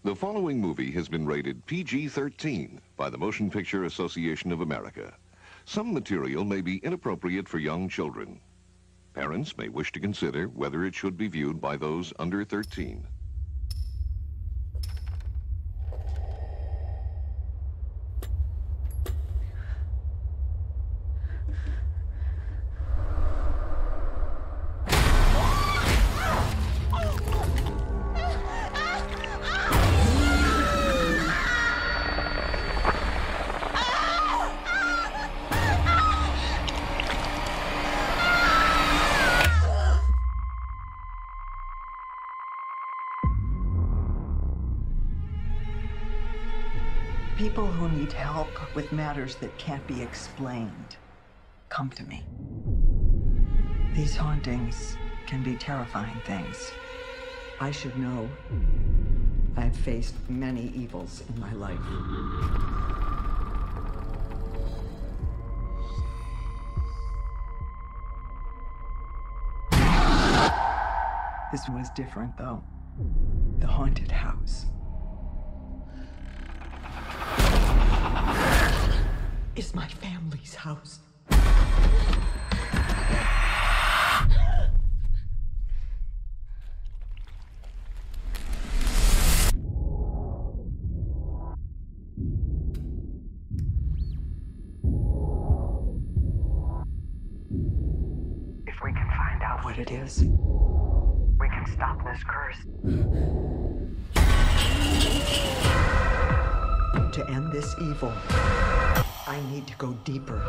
The following movie has been rated PG-13 by the Motion Picture Association of America. Some material may be inappropriate for young children. Parents may wish to consider whether it should be viewed by those under 13. People who need help with matters that can't be explained come to me. These hauntings can be terrifying things. I should know. I've faced many evils in my life. This was different, though. The haunted house. Is my family's house. If we can find out what it is, we can stop this curse. To end this evil, I need to go deeper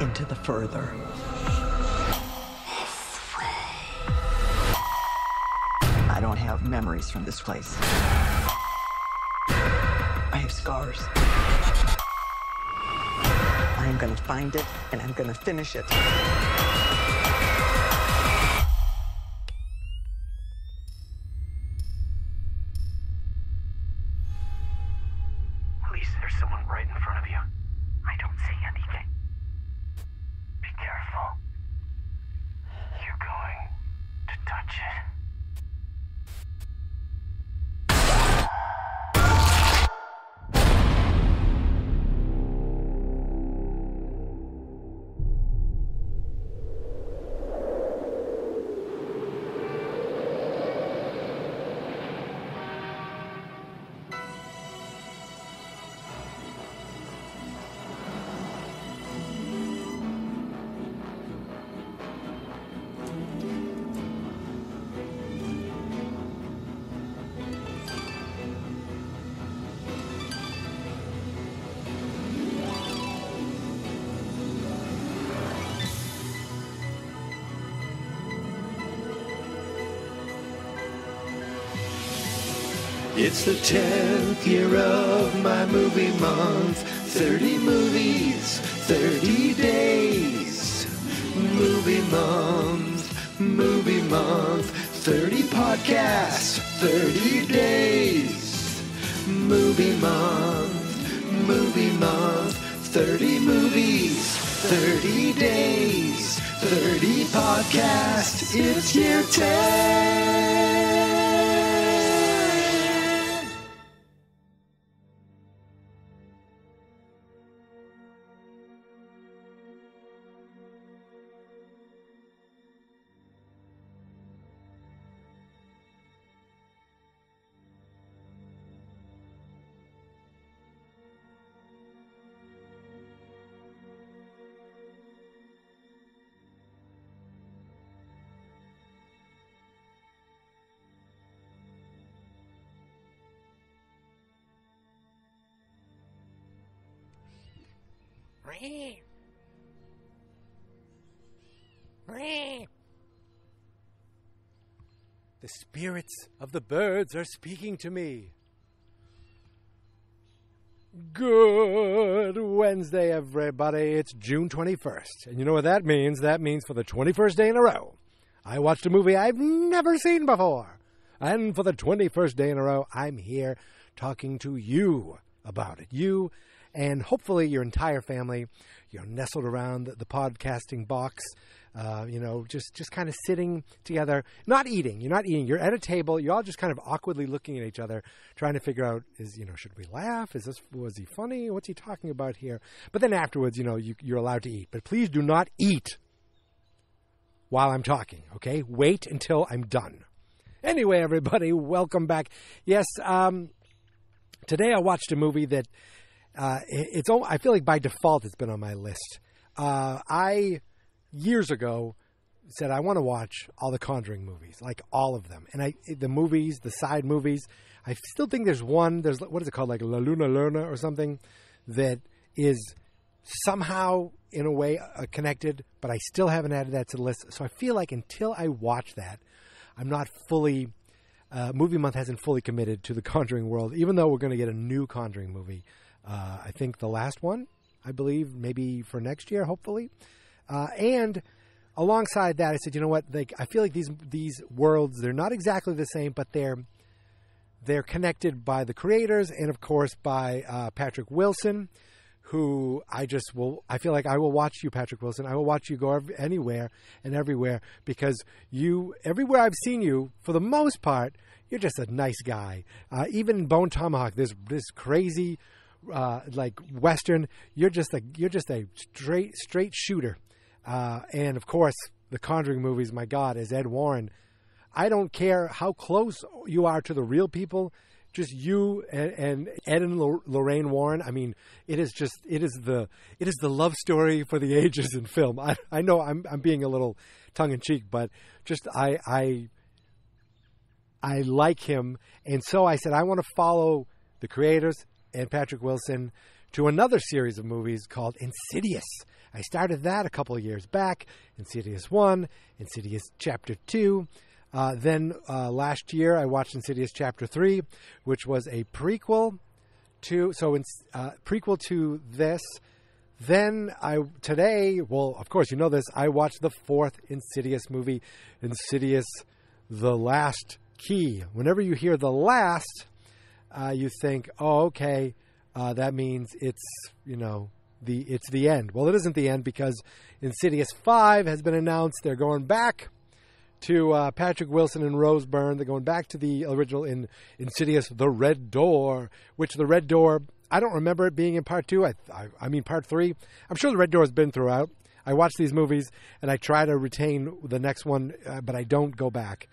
into the further. I don't have memories from this place. I have scars. I'm gonna find it, and I'm gonna finish it. Please, there's someone right in front of you. I don't see anything. Be careful. You're going to touch it. It's the 10th year of my movie month. 30 movies, 30 days. Movie month, 30 podcasts, 30 days. Movie month, 30 movies, 30 days, 30 podcasts. It's year 10. The spirits of the birds are speaking to me. Good Wednesday, everybody. It's June 21st. And you know what that means? That means for the 21st day in a row, I watched a movie I've never seen before. And for the 21st day in a row, I'm here talking to you about it. You and hopefully your entire family. You're nestled around the podcasting box, Just kind of sitting together, not eating. You're not eating. You're at a table. You're all just kind of awkwardly looking at each other, trying to figure out, should we laugh? Was he funny? What's he talking about here? But then afterwards, you're allowed to eat. But please do not eat while I'm talking, okay? Wait until I'm done. Anyway, everybody, welcome back. Yes, today I watched a movie that I feel like by default it's been on my list. Years ago, said I want to watch all the Conjuring movies, like all of them. And the side movies, I still think there's one, what is it called, like La Luna Luna or something, that is somehow, in a way, connected, but I still haven't added that to the list. So I feel like until I watch that, I'm not fully, Movie Month hasn't fully committed to the Conjuring world, even though we're going to get a new Conjuring movie. I think the last one, I believe, maybe for next year, hopefully. And alongside that, I said, you know what? I feel like these worlds, they're not exactly the same, but they're connected by the creators and, of course, by Patrick Wilson, who I feel like I will watch you, Patrick Wilson. I will watch you go anywhere and everywhere because everywhere I've seen you, for the most part, you're just a nice guy. Even in Bone Tomahawk, this crazy, like Western, you're just a straight shooter. And of course, the Conjuring movies, my God, as Ed Warren, I don't care how close you are to the real people, just you and Ed and Lorraine Warren. I mean, it is the love story for the ages in film. I know I'm being a little tongue in cheek, but just I like him. And so I said, I want to follow the creators and Patrick Wilson to another series of movies called Insidious. I started that a couple of years back. Insidious 1, Insidious Chapter 2. Then last year I watched Insidious Chapter 3, which was a prequel to this. Then today, well, of course you know this, I watched the fourth Insidious movie, Insidious The Last Key. Whenever you hear the last, you think, oh, okay, that means it's the end. Well, it isn't the end because Insidious 5 has been announced. They're going back to Patrick Wilson and Rose Byrne. They're going back to the original in Insidious The Red Door, which the Red Door, I don't remember it being in part 2. I mean part 3. I'm sure the Red Door has been throughout. I watch these movies and I try to retain the next one, but I don't go back.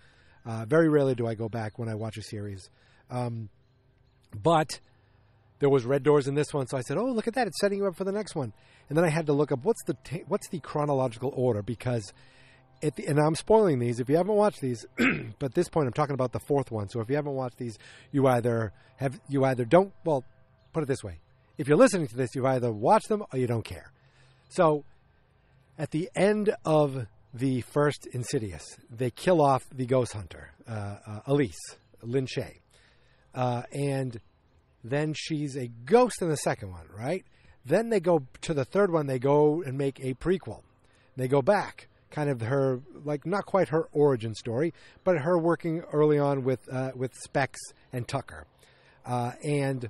Very rarely do I go back when I watch a series. But there was red doors in this one, so I said, oh, look at that. It's setting you up for the next one. And then I had to look up what's the chronological order, because and I'm spoiling these if you haven't watched these, but at this point I'm talking about the fourth one. So if you haven't watched these, you either don't, well, put it this way. If you're listening to this, you've either watched them or you don't care. So at the end of the first Insidious, they kill off the ghost hunter, Elise, Lynn Shay. And then she's a ghost in the second one, right? Then they go to the third one. They go and make a prequel. They go back, kind of her, like not quite her origin story, but her working early on with Specs and Tucker. And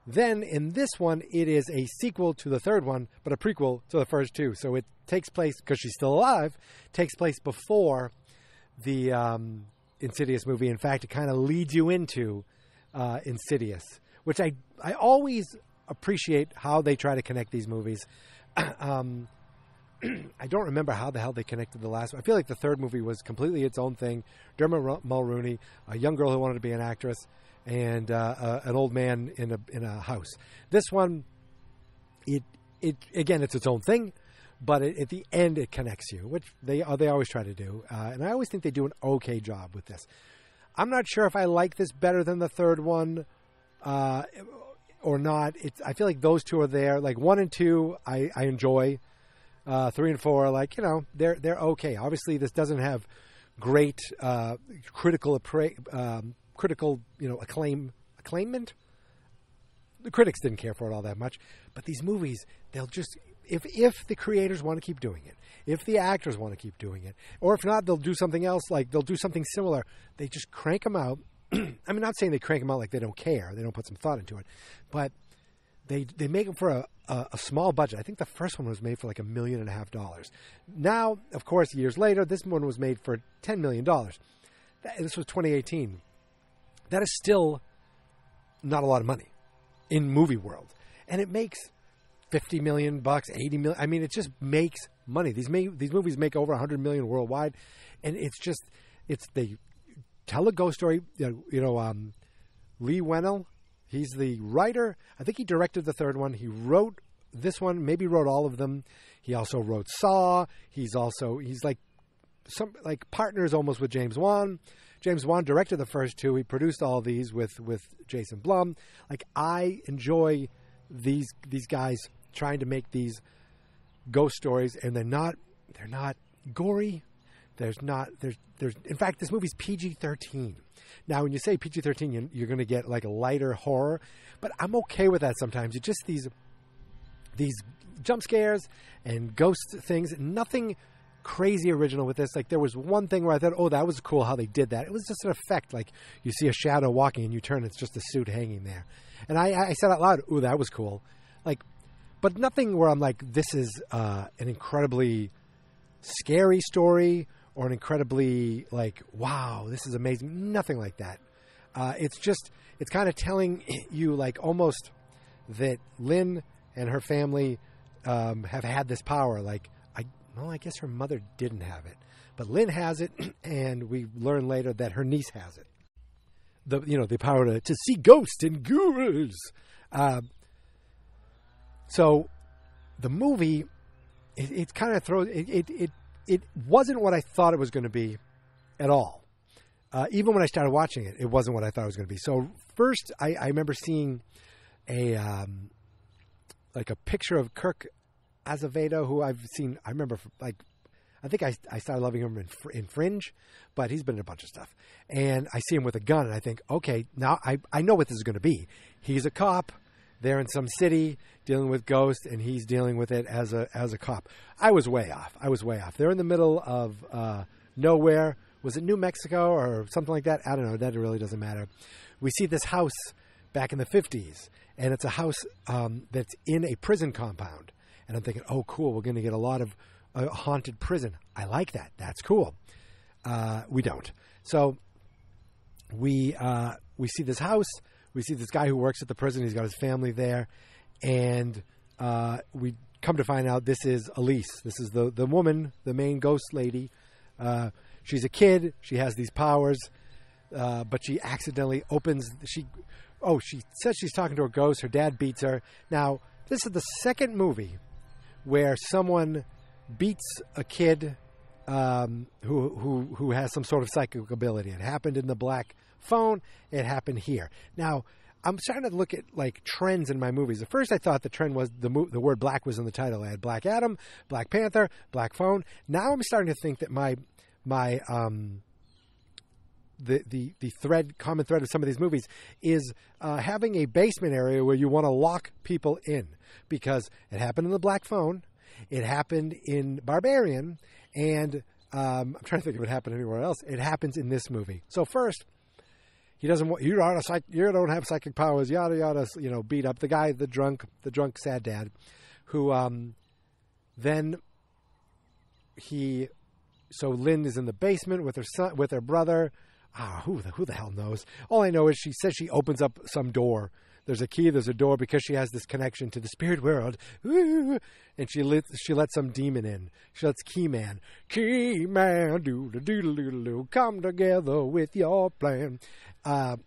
then in this one, it is a sequel to the third one, but a prequel to the first two. So it takes place, because she's still alive, takes place before the Insidious movie. In fact, it kind of leads you into Insidious, which I always appreciate how they try to connect these movies. I don't remember how the hell they connected the last one. I feel like the third movie was completely its own thing. Dermot Mulroney, a young girl who wanted to be an actress, and an old man in a house. This one, it again, it's its own thing, but at the end it connects you, which they always try to do. And I always think they do an okay job with this. I'm not sure if I like this better than the third one or not. I feel like those two are there. Like 1 and 2, I enjoy. 3 and 4, like, they're okay. Obviously, this doesn't have great critical acclaimment. The critics didn't care for it all that much. But these movies, they'll just, if the creators want to keep doing it, if the actors want to keep doing it, or if not, they'll do something else, like they'll do something similar. They just crank them out. I'm not saying they crank them out like they don't care. They don't put some thought into it. But they make them for a small budget. I think the first one was made for like $1.5 million. Now, of course, years later, this one was made for $10 million. This was 2018. That is still not a lot of money in movie world, and it makes $50 million, $80 million. I mean, it just makes money. These movies make over $100 million worldwide, and they tell a ghost story. Lee Whannell, he's the writer. I think he directed the third one. He wrote this one, maybe wrote all of them. He also wrote Saw. He's like partners almost with James Wan. James Wan directed the first two. He produced all these with Jason Blum. Like, I enjoy these guys trying to make these ghost stories, and they're not gory. In fact, this movie's PG-13. Now, when you say PG-13, you're going to get like a lighter horror, but I'm okay with that sometimes. It's just these jump scares and ghost things. Nothing crazy original with this. Like, there was one thing where I thought, oh, that was cool how they did that. It was just an effect. Like, you see a shadow walking and you turn, it's just a suit hanging there. And I said out loud, ooh, that was cool. Like, but nothing where I'm like, this is an incredibly scary story or an incredibly like, wow, this is amazing. Nothing like that. It's kind of telling you like almost that Lynn and her family have had this power. Like, I guess her mother didn't have it, but Lynn has it, and we learn later that her niece has it. The power to see ghosts and ghouls. So the movie, it kind of throws it wasn't what I thought it was going to be at all. Even when I started watching it, it wasn't what I thought it was going to be. So first, I remember seeing a picture of Kirk Azevedo, who I've seen. I remember, I think I started loving him in Fringe, but he's been in a bunch of stuff. And I see him with a gun, and I think, okay, now I know what this is going to be. He's a cop. They're in some city dealing with ghosts, and he's dealing with it as a cop. I was way off. They're in the middle of nowhere. Was it New Mexico or something like that? I don't know. That really doesn't matter. We see this house back in the 50s, and it's a house that's in a prison compound. And I'm thinking, oh, cool, we're going to get a lot of haunted prison. I like that. That's cool. We don't. So we see this house. We see this guy who works at the prison. He's got his family there. And we come to find out this is Elise. This is the woman, the main ghost lady. She's a kid. She has these powers. But she accidentally opens... She says she's talking to a ghost. Her dad beats her. Now, this is the second movie where someone beats a kid who has some sort of psychic ability. It happened in The Black Phone. It happened here. Now, I'm starting to look at like trends in my movies. At first, I thought the trend was the word black was in the title. I had Black Adam, Black Panther, Black Phone. Now I'm starting to think that the common thread of some of these movies is having a basement area where you want to lock people in, because it happened in The Black Phone, it happened in Barbarian, and I'm trying to think if it happened anywhere else. It happens in this movie. So first, he doesn't want, you don't have psychic powers, yada yada, beat up the guy, the drunk sad dad, who then so Lynn is in the basement with her son, with her brother. Who the hell knows? All I know is she says she opens up some door. There's a key, there's a door, because she has this connection to the spirit world. And she lets some demon in. She lets Keyman, doodle-doodle-doodle, come together with your plan. And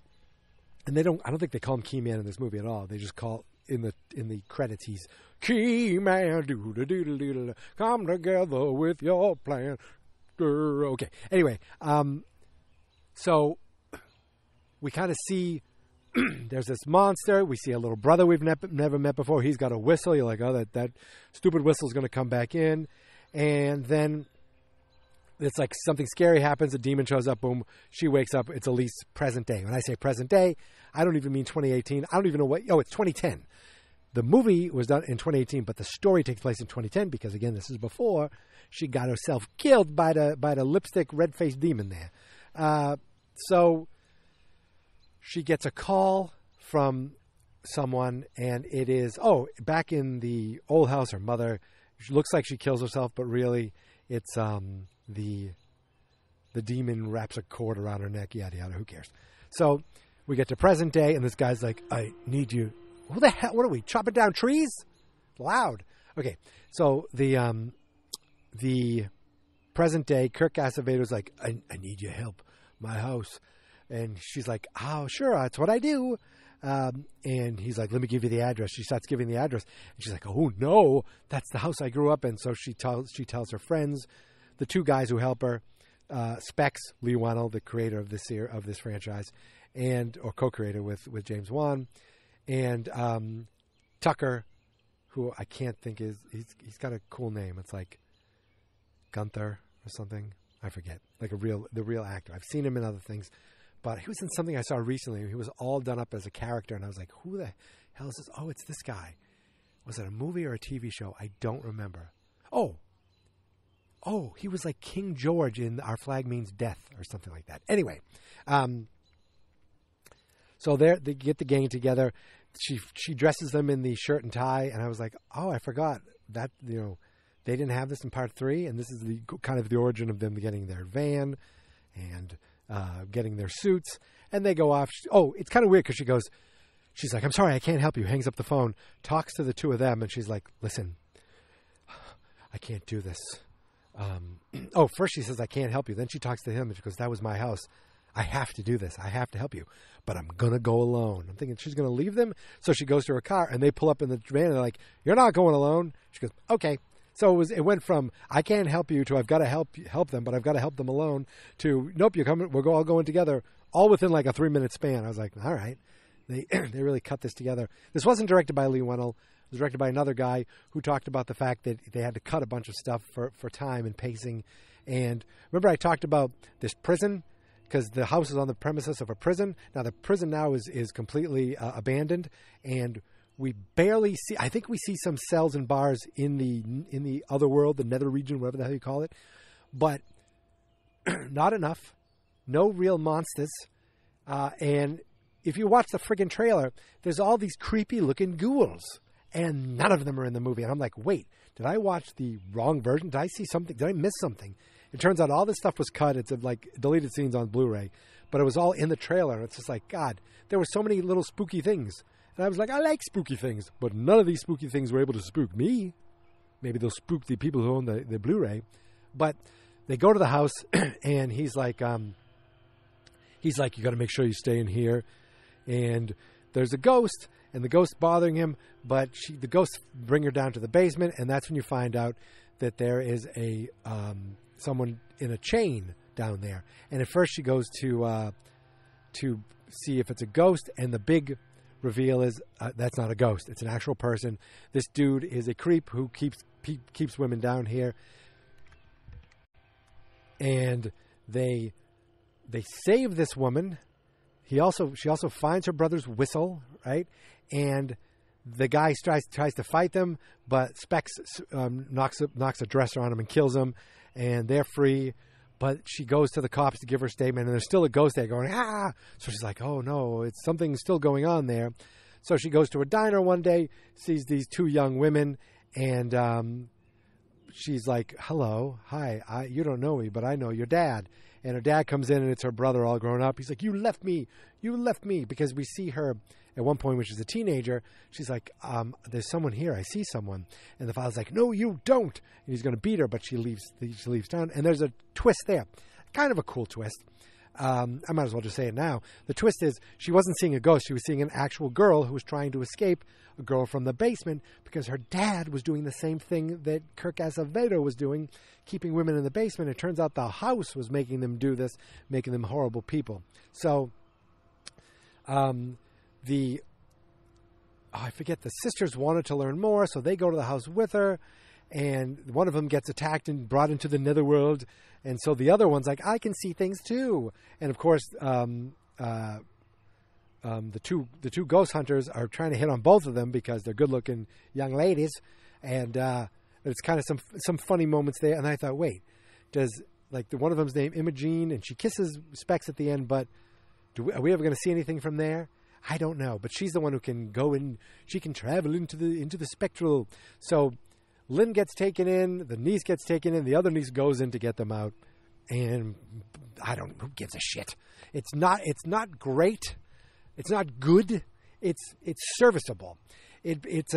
I don't think they call him Keyman in this movie at all. They just call, in the credits, he's Keyman, doodle-doodle-doodle, come together with your plan. Okay. Anyway, so we kind of see there's this monster. We see a little brother we've never met before. He's got a whistle. You're like, oh, that stupid whistle's going to come back in. And then it's like something scary happens. A demon shows up. Boom. She wakes up. It's Elise present day. When I say present day, I don't even mean 2018. I don't even know it's 2010. The movie was done in 2018, but the story takes place in 2010 because, again, this is before she got herself killed by the lipstick red-faced demon there. So she gets a call from someone, and it is, back in the old house, her mother, she looks like she kills herself, but really it's the demon wraps a cord around her neck, yada, yada, who cares? So we get to present day, and this guy's like, I need you. Who the hell, what are we, chopping down trees? Loud. Okay, so the present day, Kirk Acevedo's like, I need your help, my house. And she's like, oh, sure, that's what I do. And he's like, let me give you the address. She starts giving the address. And she's like, oh, no, that's the house I grew up in. So she tells her friends, the two guys who help her, Specs, Lee Wannell, the creator of this franchise, or co-creator with James Wan, and Tucker, who I can't think he's got a cool name. It's like Gunther or something. I forget. Like the real actor. I've seen him in other things. But he was in something I saw recently. He was all done up as a character, and I was like, who the hell is this? Oh, it's this guy. Was it a movie or a TV show? I don't remember. Oh, he was like King George in Our Flag Means Death or something like that. Anyway, so they get the gang together. She dresses them in the shirt and tie, and I was like, oh, I forgot that, they didn't have this in part 3, and this is the kind of the origin of them getting their van and getting their suits, and they go off. It's kind of weird because she's like, I'm sorry, I can't help you, hangs up the phone, talks to the two of them, and she's like, listen, I can't do this. First she says, I can't help you. Then she talks to him, and she goes, that was my house. I have to do this. I have to help you, but I'm going to go alone. I'm thinking she's going to leave them. So she goes to her car, and they pull up in the van, and they're like, you're not going alone. She goes, okay. So it went from I can't help you to I've got to help them, but I've got to help them alone to nope, you're coming. We're all going together, all within like a 3-minute span. I was like, all right, they really cut this together. This wasn't directed by Lee Wannell. It was directed by another guy who talked about the fact that they had to cut a bunch of stuff for time and pacing. And remember, I talked about this prison because the house is on the premises of a prison. Now the prison now is completely abandoned, and we barely see. I think we see some cells and bars in the other world, the nether region, whatever the hell you call it, but not enough. No real monsters. And if you watch the friggin' trailer, there's all these creepy looking ghouls, and none of them are in the movie. And I'm like, wait, did I watch the wrong version? Did I see something? Did I miss something? It turns out all this stuff was cut. It's like deleted scenes on Blu-ray, but it was all in the trailer. It's just like, God, there were so many little spooky things. And I was like, I like spooky things, but none of these spooky things were able to spook me. Maybe they'll spook the people who own the Blu-ray. But they go to the house, and he's like, you got to make sure you stay in here. And there's a ghost, and the ghost bothering him, but the ghosts bring her down to the basement, and that's when you find out that there is someone in a chain down there. And at first she goes to see if it's a ghost, and the big reveal is that's not a ghost. It's an actual person. This dude is a creep who keeps women down here. And they save this woman. She also finds her brother's whistle, right? And the guy tries to fight them, but Specs knocks a dresser on him and kills him, and they're free. But she goes to the cops to give her statement, and there's still a ghost there going, ah! So she's like, oh, no, something's still going on there. So she goes to a diner one day, sees these two young women, and she's like, hello, hi, you don't know me, but I know your dad. And her dad comes in, and it's her brother all grown up. He's like, you left me, because we see her at one point when she's a teenager. She's like, there's someone here. I see someone. And the father's like, no, you don't. And he's going to beat her, but she leaves town. And there's a twist there. Kind of a cool twist. I might as well just say it now. The twist is she wasn't seeing a ghost. She was seeing an actual girl who was trying to escape, a girl from the basement, because her dad was doing the same thing that Kirk Acevedo was doing, keeping women in the basement. It turns out the house was making them do this, making them horrible people. So, I forget, the sisters wanted to learn more, so they go to the house with her, and one of them gets attacked and brought into the netherworld, and so the other one's like, I can see things too. And of course, the two ghost hunters are trying to hit on both of them because they're good-looking young ladies, and it's kind of some funny moments there. And I thought, wait, one of them's named Imogene, and she kisses Specs at the end, but are we ever going to see anything from there? I don't know, but she's the one who can go in. She can travel into the spectral. So Lynn gets taken in, the niece gets taken in, the other niece goes in to get them out, and I don't. Who gives a shit? It's not great. It's not good. It's serviceable. It's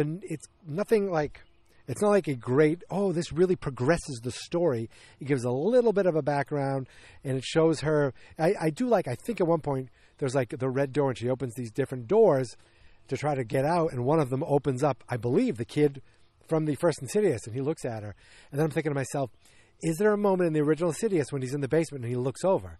nothing like. It's not like a great, this really progresses the story. It gives a little bit of a background, and it shows her. I think at one point there's like the red door, and she opens these different doors to try to get out, and one of them opens up, I believe, the kid from the first Insidious, and he looks at her. And then I'm thinking to myself, is there a moment in the original Insidious when he's in the basement and he looks over?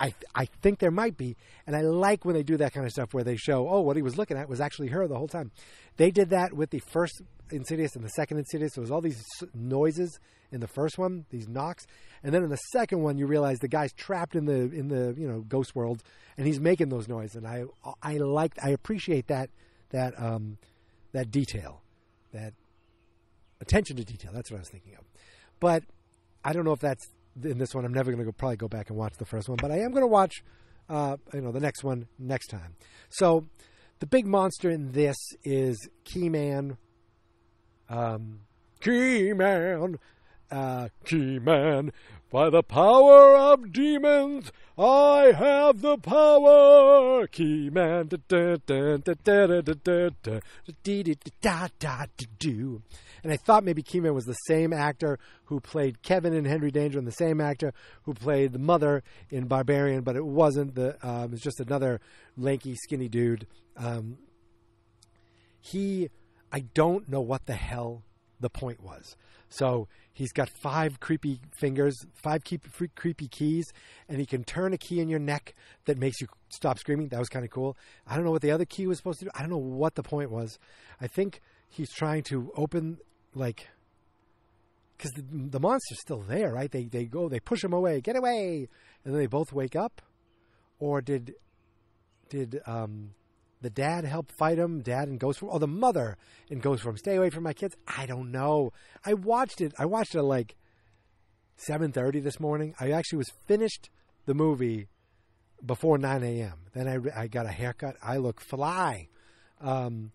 I think there might be, and I like when they do that kind of stuff where they show, what he was looking at was actually her the whole time. They did that with the first Insidious and the second Insidious. There was all these noises in the first one, these knocks, and then in the second one you realize the guy's trapped in the ghost world, and he's making those noises. And I appreciate that detail, that attention to detail. That's what I was thinking of. But I don't know if that's in this one. I'm never going to probably go back and watch the first one, but I am going to watch, the next one next time. So the big monster in this is Keyman. Keyman. Keyman. By the power of demons, I have the power. Keyman. And I thought maybe Keyman was the same actor who played Kevin in Henry Danger and the same actor who played the mother in Barbarian, but it wasn't. It was just another lanky, skinny dude. I don't know what the hell the point was. So he's got 5 creepy fingers, 5 creepy keys, and he can turn a key in your neck that makes you stop screaming. That was kind of cool. I don't know what the other key was supposed to do. I don't know what the point was. I think he's trying to open, because the monster's still there, right? They push him away, get away, and then they both wake up. Or did the dad help fight him? Dad in Ghost Form? Oh, the mother in Ghost Form. Stay away from my kids. I don't know. I watched it at 7:30 this morning. I actually was finished the movie before 9 a.m. Then I got a haircut. I look fly. The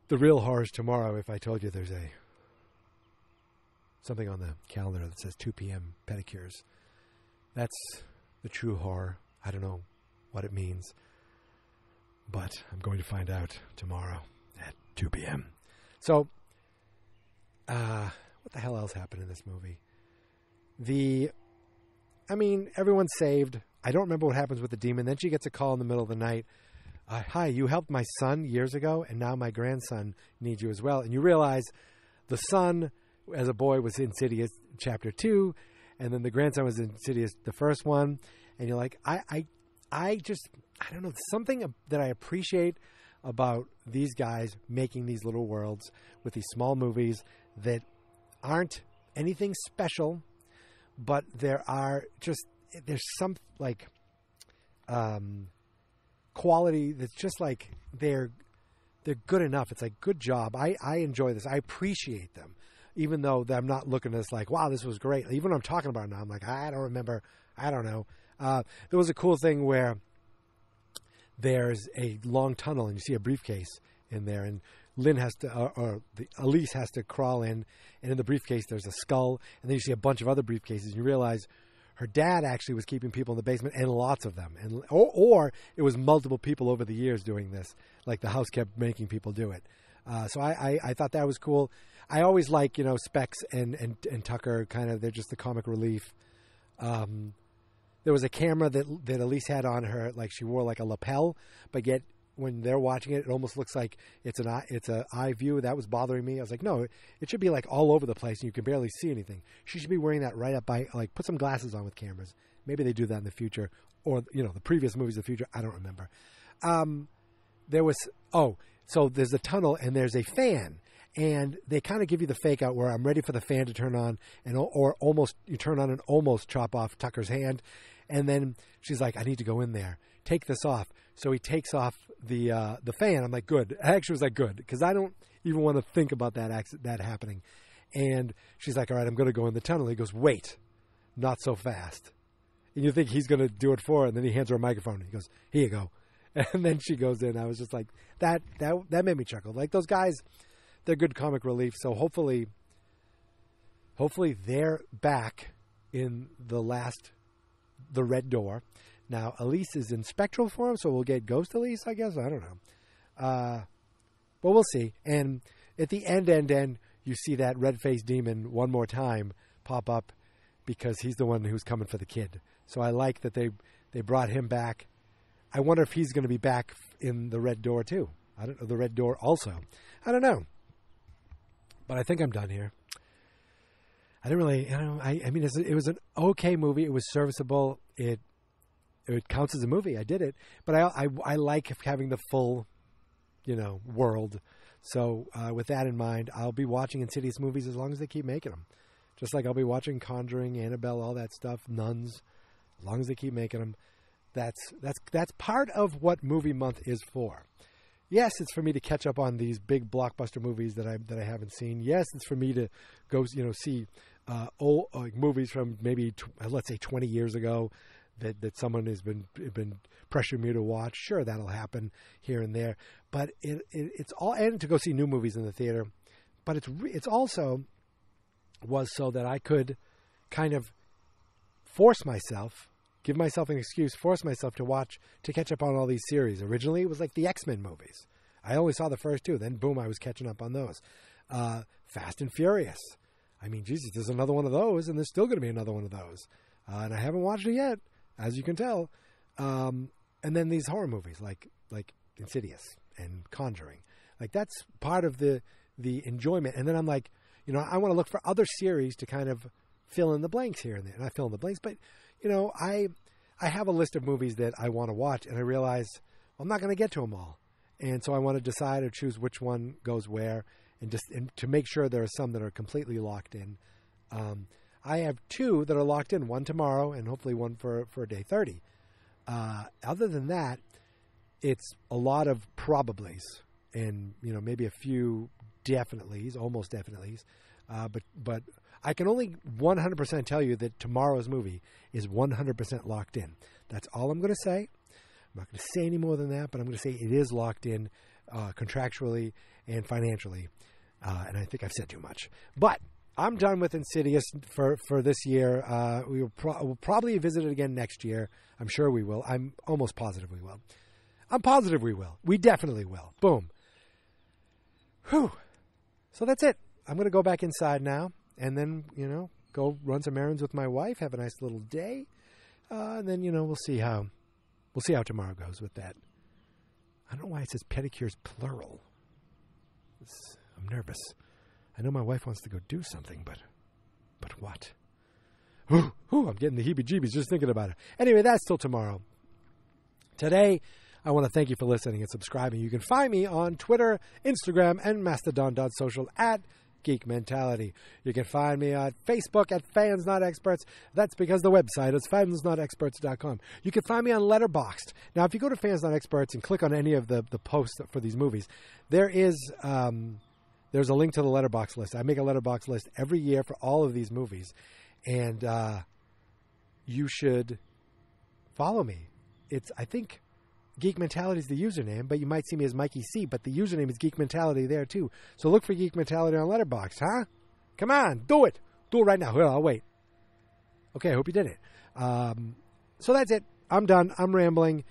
real horror is tomorrow. If I told you there's something on the calendar that says 2 p.m. pedicures. That's the true horror. I don't know what it means. But I'm going to find out tomorrow at 2 p.m. So, what the hell else happened in this movie? Everyone's saved. I don't remember what happens with the demon. Then she gets a call in the middle of the night. Hi, you helped my son years ago, and now my grandson needs you as well. And you realize the son, as a boy, was Insidious Chapter 2, and then the grandson was Insidious the first one. And you're like, I don't know, something that I appreciate about these guys making these little worlds with these small movies that aren't anything special, but there's some quality that's just they're good enough. It's good job. I enjoy this. I appreciate them, even though I'm not looking at this wow, this was great. Even when I'm talking about it now, I'm like, I don't remember. I don't know. There was a cool thing where there's a long tunnel and you see a briefcase in there, and Lynn has to, Elise has to crawl in, and in the briefcase there's a skull, and then you see a bunch of other briefcases, and you realize her dad actually was keeping people in the basement, and lots of them, or it was multiple people over the years doing this, the house kept making people do it. So I thought that was cool. I always like, Specs and Tucker, kind of, they're just the comic relief. There was a camera that Elise had on her, she wore a lapel, but yet when they're watching it, it almost looks like it's an eye view. That was bothering me. I was like, no, it should be all over the place and you can barely see anything. She should be wearing that right up by, put some glasses on with cameras. Maybe they do that in the future, or the previous movies of the future. I don't remember. So there's a tunnel and there's a fan. And they kind of give you the fake out where I'm ready for the fan to turn on, or almost you turn on and almost chop off Tucker's hand. And then she's like, I need to go in there. Take this off. So he takes off the fan. I'm like, good. I actually was good, because I don't even want to think about that happening. And she's like, all right, I'm going to go in the tunnel. He goes, wait, not so fast. And you think he's going to do it for her. And then he hands her a microphone. He goes, here you go. And then she goes in. I was just like, that made me chuckle. Like, those guys, they're good comic relief. So hopefully they're back in the Red Door. Now, Elise is in spectral form, so we'll get Ghost Elise, I guess. I don't know. But we'll see. And at the end, you see that red-faced demon one more time pop up because he's the one who's coming for the kid. So I like that they brought him back. I wonder if he's going to be back in the Red Door too. I don't know, the Red Door also. I don't know. But I think I'm done here. I didn't really, I mean, it was an okay movie. It was serviceable. It counts as a movie. I did it. But I like having the full, world. So with that in mind, I'll be watching Insidious movies as long as they keep making them. Just like I'll be watching Conjuring, Annabelle, all that stuff, Nuns, as long as they keep making them. That's part of what movie month is for. Yes, it's for me to catch up on these big blockbuster movies that I haven't seen. Yes, it's for me to go, see old movies from maybe let's say 20 years ago that someone has been pressuring me to watch. Sure, that'll happen here and there, but it's all, and to go see new movies in the theater. But it's also was so that I could kind of force myself. Give myself an excuse, force myself to catch up on all these series. Originally, it was like the X-Men movies. I only saw the first two. Then, boom, I was catching up on those. Fast and Furious. I mean, Jesus, there's another one of those, and there's still going to be another one of those. And I haven't watched it yet, as you can tell. And then these horror movies, like Insidious and Conjuring. Like, that's part of the enjoyment. And then I'm like, I want to look for other series to kind of fill in the blanks here and there. Not fill in the blanks, but I have a list of movies that I want to watch, and I realize I'm not going to get to them all. And so I want to decide or choose which one goes where, and to make sure there are some that are completely locked in. I have two that are locked in, one tomorrow and hopefully one for day 30. Other than that, it's a lot of probablys and, maybe a few definitelys, almost definitelys. But I can only 100% tell you that tomorrow's movie is 100% locked in. That's all I'm going to say. I'm not going to say any more than that, but I'm going to say it is locked in contractually and financially. And I think I've said too much. But I'm done with Insidious for this year. We'll probably visit it again next year. I'm sure we will. I'm almost positive we will. I'm positive we will. We definitely will. Boom. Whew. So that's it. I'm going to go back inside now and then, go run some errands with my wife, have a nice little day. And then, we'll see how tomorrow goes with that. I don't know why it says pedicures plural. I'm nervous. I know my wife wants to go do something, but what? Ooh, I'm getting the heebie-jeebies just thinking about it. Anyway, that's till tomorrow. Today, I want to thank you for listening and subscribing. You can find me on Twitter, Instagram, and Mastodon.social at Geek Mentality. You can find me on Facebook at Fans Not Experts. That's because the website is fansnotexperts.com. You can find me on Letterboxd. Now, if you go to Fans Not Experts and click on any of the posts for these movies, there's a link to the Letterboxd list. I make a Letterboxd list every year for all of these movies, and you should follow me. I think Geek Mentality is the username, but you might see me as Mikey C, but the username is Geek Mentality there too. So look for Geek Mentality on Letterboxd, huh? Come on, do it. Do it right now. Here, I'll wait. Okay, I hope you did it. So that's it. I'm done. I'm rambling.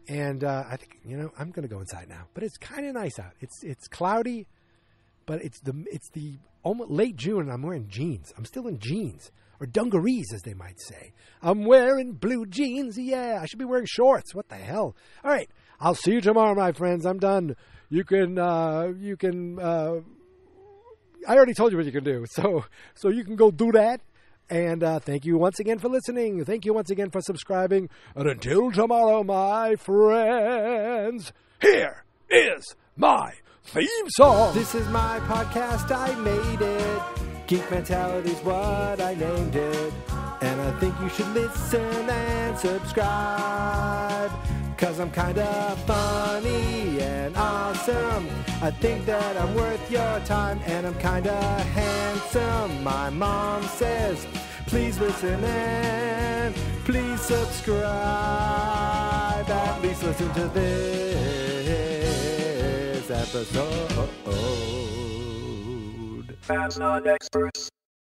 And I think, I'm going to go inside now. But it's kind of nice out. It's cloudy, but it's the almost late June, and I'm wearing jeans. I'm still in jeans. Or dungarees, as they might say. I'm wearing blue jeans. Yeah, I should be wearing shorts. What the hell? All right. I'll see you tomorrow, my friends. I'm done. You can, I already told you what you can do. So you can go do that. And thank you once again for listening. Thank you once again for subscribing. And until tomorrow, my friends, here is my theme song. This is my podcast. I made it. Geek Mentality's what I named it. And I think you should listen and subscribe. 'Cause I'm kinda funny and awesome. I think that I'm worth your time. And I'm kinda handsome. My mom says, please listen and Please subscribe. At least listen to this episode. Fans not experts.